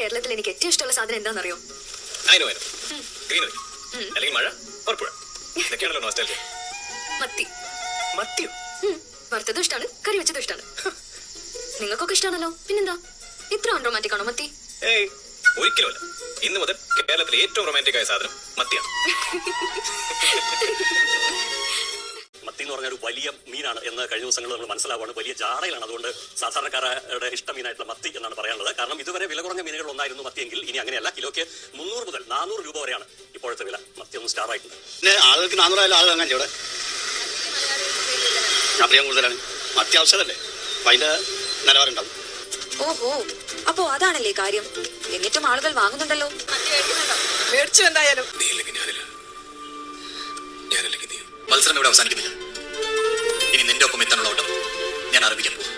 കേരളത്തിൽ എനിക്ക് ഏറ്റവും ഇഷ്ടമുള്ള സാധനം എന്താണെന്നറിയോ? ഗ്രീനറി അല്ലെങ്കിൽ മഴ, പുഴ, ഇതൊക്കെയാണല്ലോ നോസ്റ്റാൾജിയ. മത്തി. മത്തിയോ? വറുത്തതും ഇഷ്ടമാണ്, കറി വെച്ചതും ഇഷ്ടമാണ്. നിങ്ങൾക്കൊക്കെ ഇഷ്ടമാണല്ലോ, പിന്നെന്താ ഇത്ര അൺറൊമാൻറ്റിക് ആണോ മത്തി? ഏയ്, ഒരിക്കലുമല്ല. ഇന്ന് മുതൽ കേരളത്തിലെ ഏറ്റവും റൊമാൻറ്റിക് ആയ സാധനം മത്തിയാണ്. മത്തി എന്ന് പറഞ്ഞ ഒരു വലിയ മീനാണ് എന്ന് കഴിഞ്ഞ ദിവസങ്ങൾ നമ്മൾ മനസ്സിലാവുകയാണ്. വലിയ ജാടയിലാണ്. അതുകൊണ്ട് സാധാരണക്കാരുടെ ഇഷ്ട മീനായിട്ടുള്ള മത്തി എന്നാണ് പറയാനുള്ളത്. കാരണം ഇതുവരെ വില കുറഞ്ഞ മീനുകൾ ഒന്നായിരുന്നു മത്തിയെങ്കിൽ ഇനി അങ്ങനെയല്ല. കിലോയ്ക്ക് 300 മുതൽ 400 രൂപ വരെയാണ് ഇപ്പോഴത്തെ വില. മത്തി ഒന്ന് സ്റ്റാർ ആയിട്ടുണ്ട്. പിന്നെ ആളുകൾക്ക് 400 ആയാലും ആൾ വാങ്ങാൻ ഇവിടെ പ്രിയം കൂടുതലാണ്. മത്തി ആവശ്യമല്ലേ, അപ്പൊ അതിന്റെ നിലവാരം ഉണ്ടാവും. ഓഹോ, അപ്പോ അതാണല്ലേ കാര്യം. എന്നിട്ടും ആളുകൾ വാങ്ങുന്നുണ്ടല്ലോ. മേടിച്ചു എന്തായാലും. നീ ഇല്ലെങ്കിൽ ഞാനില്ല, ഞാനല്ലെങ്കിൽ നീ. മത്സരം ഇവിടെ അവസാനിക്കുന്നില്ല. ഇനി നിന്റെ ഒപ്പം എത്താനുള്ള ഓട്ടം ഞാൻ ആരംഭിക്കാൻ പോകും.